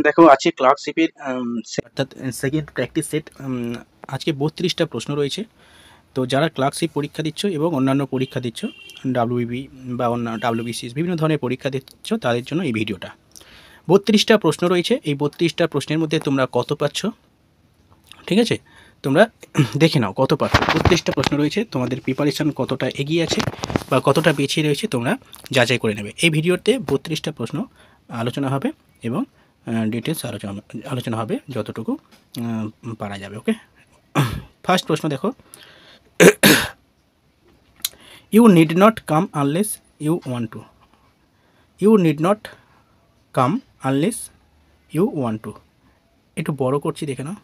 দেখো আজকে ক্লার্কশিপের অর্থাৎ সেকেন্ড প্র্যাকটিস সেট আজকে 32টা প্রশ্ন রয়েছে। তো যারা ক্লার্কশিপ পরীক্ষা দিচ্ছ এবং অন্যান্য পরীক্ষা দিচ্ছ, ডাব্লিউবিবি বা অন্য ডাব্লিউবিসিএস বিভিন্ন ধরনের পরীক্ষা দিচ্ছ, তাদের জন্য এই ভিডিওটা। 32টা প্রশ্ন রয়েছে। এই 32টা প্রশ্নের মধ্যে তোমরা কত পাচ্ছ, ঠিক আছে? তোমরা দেখে নাও কত পাচ্ছ। 32টা প্রশ্ন রয়েছে, তোমাদের প্রিপারেশান কতটা এগিয়ে আছে বা কতটা পিছিয়ে রয়েছে তোমরা যাচাই করে নেবে। এই ভিডিওতে 32টা প্রশ্ন আলোচনা হবে এবং ডিটেলস আলোচনা হবে যতটুকু পারা যাবে। ওকে, ফার্স্ট প্রশ্ন দেখো, you need not come unless you want to. You need not come unless you want to. একটু বড় করছি, দেখে নাও।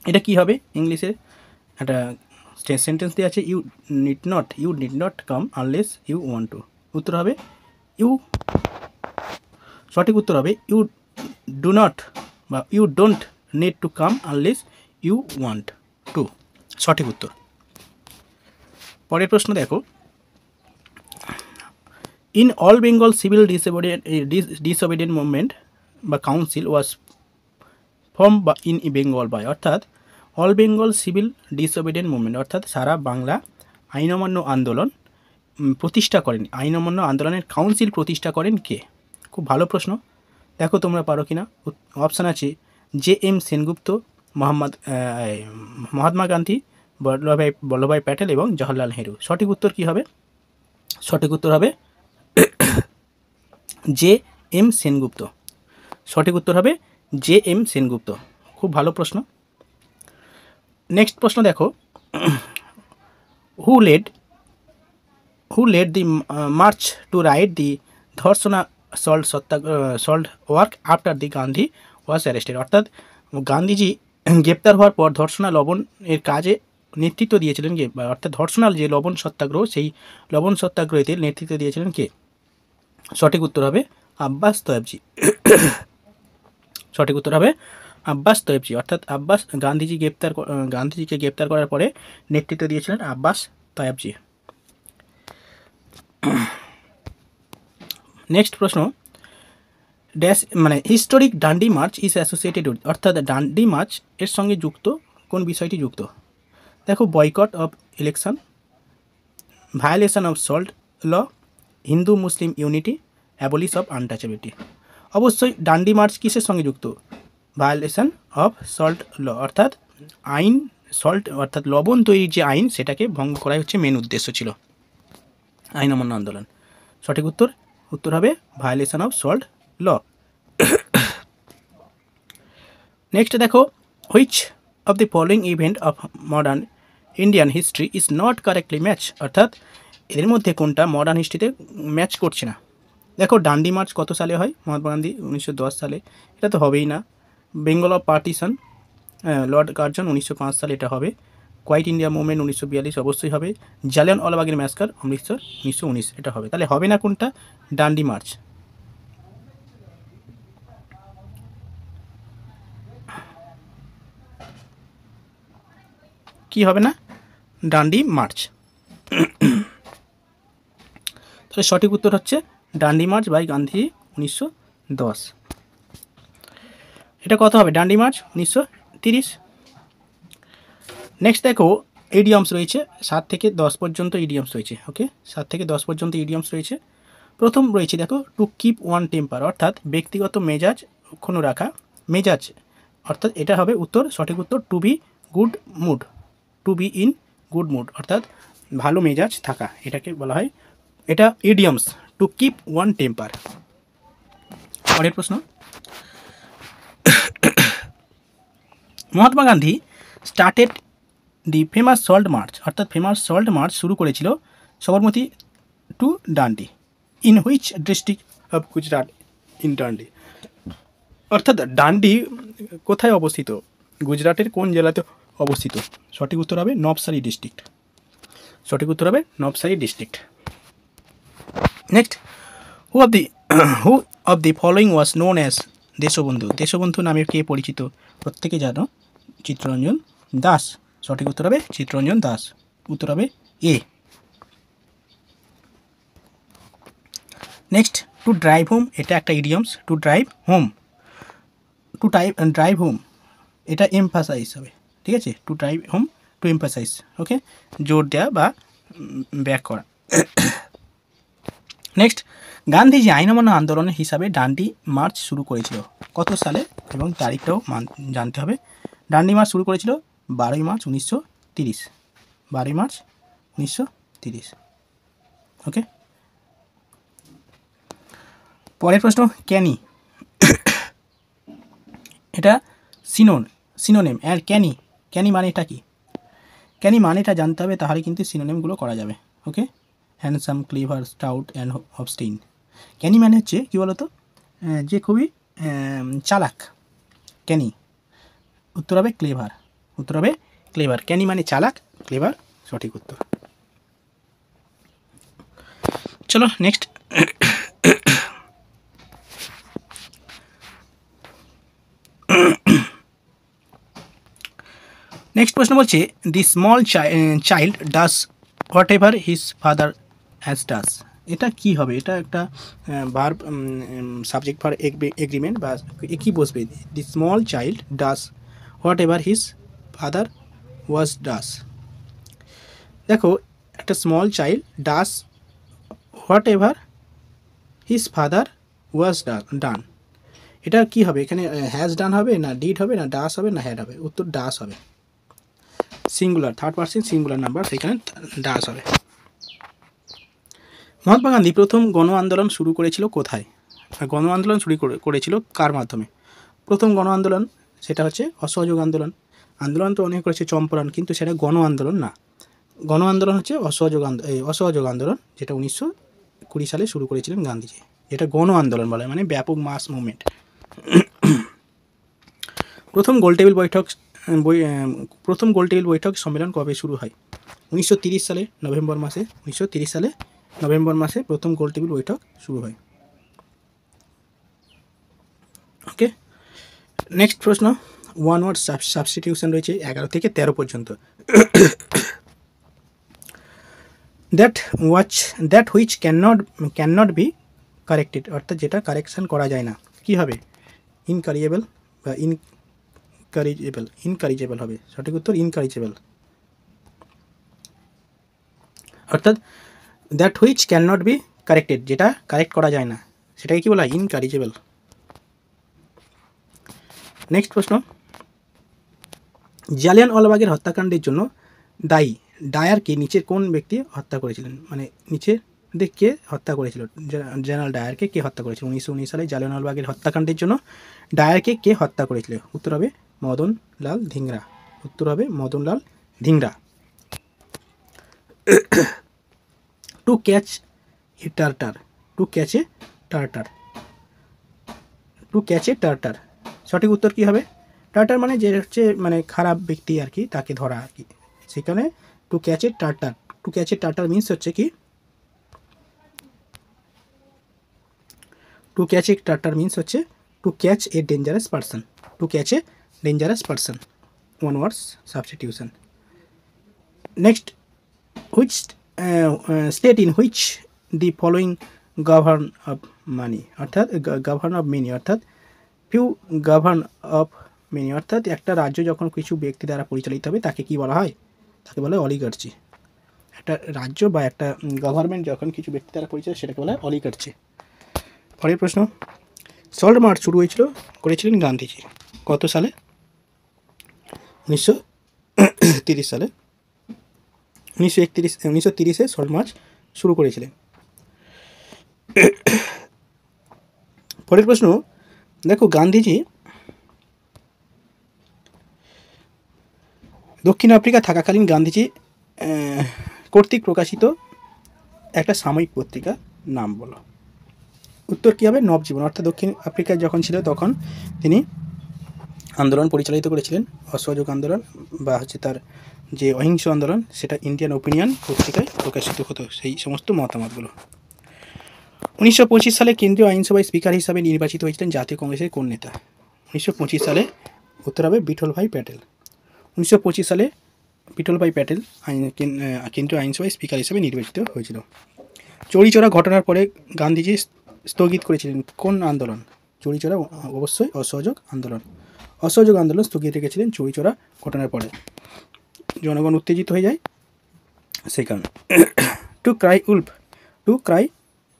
এটা কি হবে? ইংলিশে একটা সেন্টেন্স দেওয়া আছে, you need not come unless you want to. উত্তর হবে ইউ, সঠিক উত্তর হবে ইউ ডু নট বা you don't need to come unless you want to, সঠিক উত্তর। পরের প্রশ্ন দেখো, in all Bengal civil disobedient movement বা কাউন্সিল ওয়াজ ফর্ম বা ইন বেঙ্গল বাই, অর্থাৎ all Bengal civil disobedient movement অর্থাৎ সারা বাংলা আইন অমান্য আন্দোলন প্রতিষ্ঠা করেন, আইন অমান্য আন্দোলনের কাউন্সিল প্রতিষ্ঠা করেন কে? খুব ভালো প্রশ্ন। দেখো তোমরা পারো কিনা। অপশান আছে জে এম সেনগুপ্ত, মহাত্মা গান্ধী, বল্লভভাই প্যাটেল এবং জওহরলাল নেহরু। সঠিক উত্তর কী হবে? সঠিক উত্তর হবে জে এম সেনগুপ্ত। সঠিক উত্তর হবে জে এম সেনগুপ্ত। খুব ভালো প্রশ্ন। নেক্সট প্রশ্ন দেখো, who led the march to raid the Dharasana salt work after the Gandhi was arrested, অর্থাৎ গান্ধীজি গ্রেপ্তার হওয়ার পর ধর্ষণা লবণ এর কাজে নেতৃত্ব দিয়েছিলেন কে? অর্থাৎ ধর্ষণাল যে লবণ সত্যাগ্রহ, সেই লবণ সত্যাগ্রহীতে নেতৃত্ব দিয়েছিলেন কে? সঠিক উত্তর হবে আব্বাস তয়েবজি। সঠিক উত্তর হবে আব্বাস তয়েবজি, অর্থাৎ গান্ধীজিকে গ্রেপ্তার করার পরে নেতৃত্ব দিয়েছিলেন আব্বাস তয়েবজি। নেক্সট প্রশ্ন, ড্যাশ মানে historic Dandi march is associated with, অর্থাৎ ডান্ডি মার্চ এর সঙ্গে যুক্ত কোন বিষয়টি যুক্ত? দেখো, boycott of election, violation of salt law, Hindu Muslim unity, abolish of untouchability. অবশ্যই ডান্ডি মার্চ কিসের সঙ্গে যুক্ত? ভায়োলেশন অফ সল্ট ল, অর্থাৎ আইন সল্ট অর্থাৎ লবণ তৈরির যে আইন সেটাকে ভঙ্গ করাই হচ্ছে মেন উদ্দেশ্য ছিল আইন অমান্য আন্দোলন। সঠিক উত্তর হবে violation of salt law. Next দেখো, which of the following event of modern Indian history is not correctly match, অর্থাৎ এদের মধ্যে কোনটা মডার্ন হিস্ট্রিতে ম্যাচ করছে না? দেখো, ডান্ডি মার্চ কত সালে হয়? মহাত্মা গান্ধী 1910 সালে, এটা তো হবেই না। Bengal of partition, Lord Curzon 1905 সালে, এটা হবে। কোয়াইট ইন্ডিয়া মুভমেন্ট 1942 অবশ্যই হবে। জালিয়ানওয়ালাবাগের ম্যাসকার অমৃতসর 1919, এটা হবে। তাহলে হবে না কোনটা? ডান্ডি মার্চ। কি হবে না? ডান্ডি মার্চ। তাহলে সঠিক উত্তর হচ্ছে ডান্ডি মার্চ বাই গান্ধী 1910। এটা কত হবে? ডান্ডি মার্চ 1930। নেক্সট দেখো, ইডিয়মস রয়েছে 7 থেকে 10 পর্যন্ত ইডিয়মস রয়েছে। ওকে, 7 থেকে 10 পর্যন্ত ইডিয়মস রয়েছে। প্রথম রয়েছে দেখো, টু কিপ ওয়ান টেম্পার, অর্থাৎ ব্যক্তিগত মেজাজ অক্ষুণ্ণ রাখা। মেজাজ অর্থাৎ এটা হবে উত্তর, সঠিক উত্তর to be good mood, to be in good mood, অর্থাৎ ভালো মেজাজ থাকা, এটাকে বলা হয়। এটা idioms, to keep one temper. পরের প্রশ্ন, Mahatma Gandhi started the famous salt march, অর্থাৎ ফেমাস সল্ট মার্চ শুরু করেছিল Sabarmati to Dandi in which district of Gujarat in Dandi, অর্থাৎ ডান্ডি কোথায় অবস্থিত? গুজরাটের কোন জেলাতে অবস্থিত? সঠিক উত্তর হবে নবসারী ডিস্ট্রিক্ট। সঠিক উত্তর হবে Navsari district. Next, who of the following was known as Deshbandhu. Deshbandhu নামে কে পরিচিত? প্রত্যেকে জানো, চিত্তরঞ্জন দাস। সঠিক উত্তর হবে চিত্তরঞ্জন দাস। উত্তর হবে A. Next, to drive home এটা একটা idioms, to drive home, to drive home এটা এমফাসাইজ হবে, ঠিক আছে, to drive home, to emphasise, okay, জোর দেওয়া বা ব্যাক করা। নেক্সট, গান্ধীজি আইন অমান্য আন্দোলন হিসাবে ডান্ডি মার্চ শুরু করেছিল কত সালে এবং তারিখটাও জানতে হবে। ডান্ডি মার্চ শুরু করেছিল 12ই মার্চ 1930, 12ই মার্চ 1930, ওকে। পরের প্রশ্ন, ক্যানি এটা সিনোনেম আর ক্যানি মানেটা কি? ক্যানি মানেটা জানতে হবে, তাহলে কিন্তু সিনোনেমগুলো করা যাবে, okay. Handsome, clever, stout and abstain. Canny মানে হচ্ছে কী বলতো, যে খুবই চালাক, ক্যানি। উত্তর হবে ক্লেভার, উত্তর হবে ক্লেভার। ক্যানি মানে চালাক, ক্লেভার সঠিক উত্তর। চলো নেক্সট, নেক্সট প্রশ্ন বলছে, the small child does whatever his father has does. এটা কি হবে? এটা একটা ভার্ব, সাবজেক্ট ভার্ব এগ্রিমেন্ট বা কি বসবে? The small child does whatever his father was does. দেখো, একটা small child does whatever his father was done, এটা কি হবে? এখানে হ্যাজ ডান হবে, না ডিড হবে, না ডাস হবে, না হ্যাড হবে? উত্তর ডাস হবে। Singular, third person singular number, সেখানে ডাস হবে। মহাত্মা গান্ধী প্রথম গণ আন্দোলন শুরু করেছিল কোথায়? গণ আন্দোলন শুরু করেছিল কার মাধ্যমে? প্রথম গণ আন্দোলন সেটা হচ্ছে অসহযোগ আন্দোলন। আন্দোলন তো অনেক করেছে চম্পারণ, কিন্তু সেটা গণ আন্দোলন না। গণ আন্দোলন হচ্ছে অসহযোগ আন্দোলন, যেটা 1920 সালে শুরু করেছিলেন গান্ধীজি, যেটা গণ আন্দোলন বলে, মানে ব্যাপক মাস মুভমেন্ট। প্রথম গোলটেবিল বৈঠক সম্মেলন কবে শুরু হয়? 1930 সালে নভেম্বর মাসে, 1930 সালে নভেম্বর মাসে প্রথম গোলটেবিল বৈঠক শুরু হয়, ওকে। নেক্সট প্রশ্ন, ওয়ান ওয়ার্ড সাবস্টিটিউশন রয়েছে 11 থেকে 13 পর্যন্ত। That which can not be corrected, অর্থাৎ যেটা কারেকশান করা যায় না, কি হবে? ইনকারিজেবল বা ইনকারিজেবল হবে, সঠিক উত্তর ইনকারিজেবল। অর্থাৎ that which can not be corrected, যেটা কারেক্ট করা যায় না, সেটাকে কি বলা হয়? ইনকারিজেবল। নেক্সট প্রশ্ন, জালিয়ানওয়ালাবাগের হত্যাকাণ্ডের জন্য ডায়ারকে নিচের কোন ব্যক্তি হত্যা করেছিলেন? মানে নিচের কে হত্যা করেছিল? জেনারেল ডায়ারকে কে হত্যা করেছিল 1919 সালে জালিয়ানওয়ালাবাগের হত্যাকাণ্ডের জন্য? ডায়ারকে কে হত্যা করেছিল? উত্তর হবে মদনলাল ধিংরা, উত্তর হবে Madanlal Dhingra. Two catch a tartar, to catch a tartar, to catch a tartar, সঠিক উত্তর কী হবে? টার্টার মানে যে হচ্ছে মানে খারাপ ব্যক্তি আর কি, তাকে ধরা আর কি, সেখানে to catch a tartar. To catch a tartar means হচ্ছে কি? To catch a tartar means হচ্ছে to catch a dangerous person, to catch a dangerous person, one words substitution. Next, which state in which the following govern of many, অর্থাৎ govern of many, অর্থাৎ few govern of many, অর্থাৎ একটা রাজ্য যখন কিছু ব্যক্তি দ্বারা পরিচালিত হবে তাকে কি বলা হয়? তাকে বলা হয় অলিগার্চি। একটা রাজ্য বা একটা গভর্নমেন্ট যখন কিছু ব্যক্তি দ্বারা পরিচালিত, সেটাকে বলা হয় অলিগার্চি। পরের প্রশ্ন, সল্ট মার্চ শুরু করেছিলেন গান্ধীজি কত সালে? 1930 সালে, 1930-এ সল্ট মার্চ শুরু করেছিলেন। পরের প্রশ্ন, দেখো, গান্ধীজি দক্ষিণ আফ্রিকা থাকাকালীন গান্ধীজি কর্তৃক প্রকাশিত একটা সাময়িক পত্রিকা নাম বলো। উত্তর কী হবে? নবজীবন। অর্থাৎ দক্ষিণ আফ্রিকায় যখন ছিল তখন তিনি আন্দোলন পরিচালিত করেছিলেন, অসহযোগ আন্দোলন বা হচ্ছে তার যে অহিংস আন্দোলন, সেটা ইন্ডিয়ান ওপিনিয়ন পত্রিকায় প্রকাশিত হতো, সেই সমস্ত মতামতগুলো। 1925 সালে কেন্দ্রীয় আইনসভায় স্পিকার হিসাবে নির্বাচিত হয়েছিলেন জাতীয় কংগ্রেসের কোন নেতা? 1925 সালে, উত্তর হবে বিঠলভাই প্যাটেল। 1925 সালে বিঠলভাই প্যাটেল কেন্দ্রীয় আইনসভায় স্পিকার হিসেবে নির্বাচিত হয়েছিল। চৌরিচৌরা ঘটনার পরে গান্ধীজি স্থগিত করেছিলেন কোন আন্দোলন? চৌরিচৌরা অবশ্যই অসহযোগ আন্দোলন। অসহযোগ আন্দোলন স্থগিত রেখেছিলেন চৌরিচৌরা ঘটনার পরে। জনগণ উত্তেজিত হয়ে যায় সেই কারণে। To cry wolf,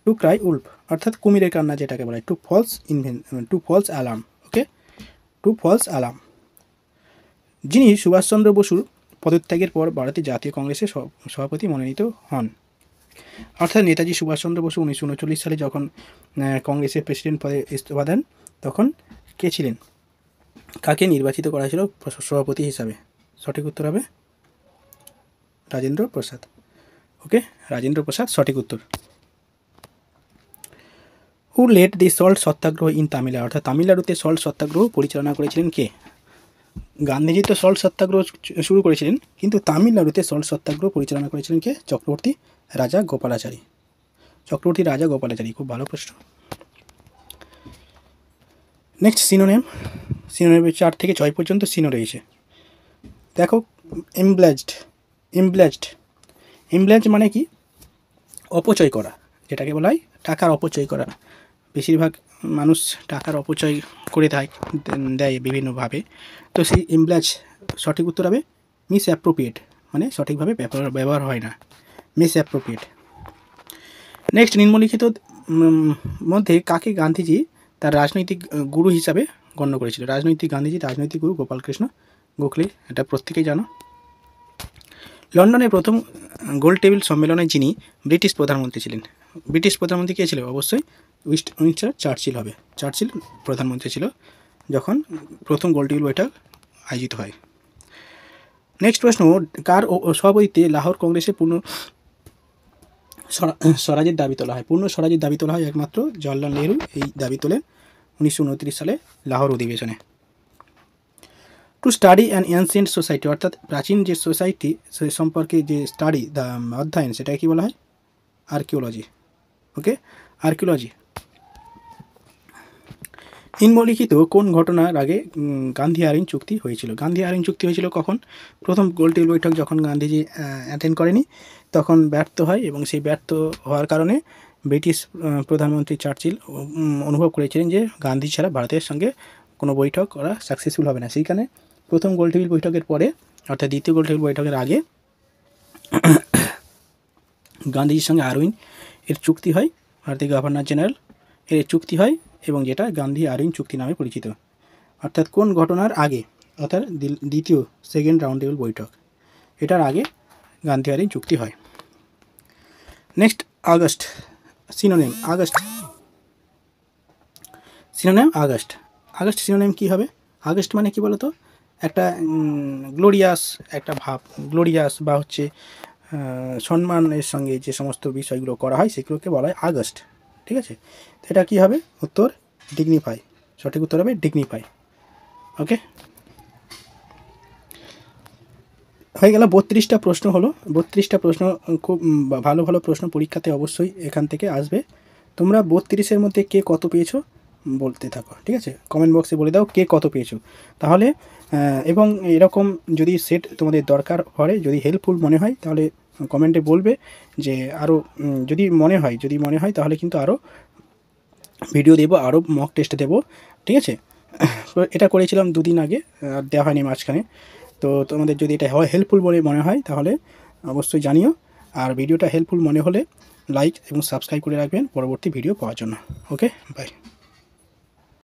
to cry wolf অর্থাৎ কুমিরের কান্না যেটাকে বলা হয়, to false alarm. Okay, to false alarm. যিনি সুভাষচন্দ্র বসুর পদত্যাগের পর ভারতের জাতীয় কংগ্রেসের সভাপতি মনোনীত হন। অর্থাৎ নেতাজি সুভাষচন্দ্র বসু 1939 সালে যখন কংগ্রেসের প্রেসিডেন্ট পদে ইস্তফা দেন, তখন কে ছিলেন, কাকে নির্বাচিত করা হয়েছিল সভাপতি হিসাবে? সঠিক উত্তর হবে রাজেন্দ্র প্রসাদ। ওকে, রাজেন্দ্র প্রসাদ সঠিক উত্তর। Who led the salt satyagraha in Tamil Nadu, অর্থাৎ তামিলনাড়ুতে সল্ট সত্যাগ্রহ পরিচালনা করেছিলেন কে? গান্ধীজি তো সল্ট সত্যাগ্রহ শুরু করেছিলেন, কিন্তু তামিলনাড়ুতে সল্ট সত্যাগ্রহ পরিচালনা করেছিলেন কে? চক্রবর্তী রাজা গোপালাচারী। চক্রবর্তী রাজা গোপালাচারী, খুব ভালো প্রশ্ন। Next synonym. সিনোনেমের 4 থেকে 6 পর্যন্ত সিনো রয়েছে। দেখো, এমব্লেজড মানে কি? অপচয় করা, যেটাকে বলা হয় টাকার অপচয় করা। বেশিরভাগ মানুষ টাকার অপচয় করে দেয় বিভিন্নভাবে। তো সেই এমব্লেজ সঠিক উত্তর হবে মিস অ্যাপ্রোপ্রিয়েট, মানে সঠিকভাবে ব্যবহার হয় না, মিস অ্যাপ্রোপ্রিয়েট। নেক্সট, নিম্নলিখিত মধ্যে কাকে গান্ধীজি তার রাজনৈতিক গুরু হিসাবে গণ্য করেছিল? গান্ধীজি রাজনৈতিক গুরু গোপালকৃষ্ণ গোখলে, এটা প্রত্যেকেই জানো। লন্ডনের প্রথম গোল টেবিল সম্মেলনে যিনি ব্রিটিশ প্রধানমন্ত্রী ছিলেন, ব্রিটিশ প্রধানমন্ত্রী কে ছিল? অবশ্যই উইনস্টন চার্চিল হবে। চার্চিল প্রধানমন্ত্রী ছিল যখন প্রথম গোল টেবিল বৈঠক আয়োজিত হয়। নেক্সট প্রশ্ন, কার সভাপতিত্বে লাহোর কংগ্রেসে পূর্ণ স্বরাজের দাবি তোলা হয়? পূর্ণ স্বরাজের দাবি তোলা হয় একমাত্র জওয়াহরলাল নেহরু এই দাবি তোলেন 1929 সালে লাহোর অধিবেশনে। To study an ancient society, অর্থাৎ প্রাচীন যে সোসাইটি সে সম্পর্কে যে স্টাডি অধ্যয়ন, সেটাকে কী বলা হয়? আর্কিওলজি। ওকে, আর্কিওলজি। নিম্নলিখিত কোন ঘটনার আগে গান্ধী আইন চুক্তি হয়েছিল? গান্ধী আইন চুক্তি হয়েছিল কখন? প্রথম গোল টেবিল বৈঠক যখন গান্ধীজি অ্যাটেন্ড করেনি, তখন ব্যর্থ হয়, এবং সেই ব্যর্থ হওয়ার কারণে ব্রিটিশ প্রধানমন্ত্রী চার্চিল অনুভব করেছিলেন যে গান্ধী ছাড়া ভারতের সঙ্গে কোনো বৈঠক করা সাকসেসফুল হবে না। সেইখানে প্রথম গোল টেবিল বৈঠকের পরে, অর্থাৎ দ্বিতীয় গোল টেবিল বৈঠকের আগে গান্ধীজির সঙ্গে আরউইন এর চুক্তি হয়, ভারতীয় গভর্নর জেনারেল এর চুক্তি হয়, এবং যেটা গান্ধী আরউইন চুক্তি নামে পরিচিত। অর্থাৎ কোন ঘটনার আগে? অর্থাৎ সেকেন্ড রাউন্ড টেবিল বৈঠক, এটার আগে গান্ধী আরউইন চুক্তি হয়। Next, August. Synonym August. Synonym কী হবে? আগস্ট মানে কি বলতো? একটা গ্লোরিয়াস একটা ভাব, গ্লোরিয়াস বা হচ্ছে সম্মানের সঙ্গে যে সমস্ত বিষয়গুলো করা হয় সেগুলোকে বলা হয় আগস্ট। ঠিক আছে, তো এটা কী হবে? উত্তর ডিগনিফাই। সঠিক উত্তর হবে ডিগনিফাই। ওকে, হয়ে গেল 32টা প্রশ্ন হলো। 32টা প্রশ্ন খুব ভালো ভালো প্রশ্ন পরীক্ষাতে অবশ্যই এখান থেকে আসবে। তোমরা 32-এর মধ্যে কে কত পেয়েছো বলতে থাকো, ঠিক আছে? কমেন্ট বক্সে বলে দাও কে কত পেয়েছো। তাহলে এবং এরকম যদি সেট তোমাদের দরকার হয়, যদি হেল্পফুল মনে হয়, তাহলে কমেন্টে বলবে যে আরও যদি মনে হয় তাহলে কিন্তু আরও ভিডিও দেবো, আরও মক টেস্ট দেবো, ঠিক আছে? এটা করেছিলাম 2 দিন আগে, আর দেওয়া হয়নি মাঝখানে। তো তোমাদের যদি এটা হেল্পফুল বলে মনে হয় তাহলে অবশ্যই জানিও, আর ভিডিওটা হেল্পফুল মনে হলে লাইক এবং সাবস্ক্রাইব করে রাখবেন পরবর্তী ভিডিও পাওয়ার জন্য। ওকে, বাই।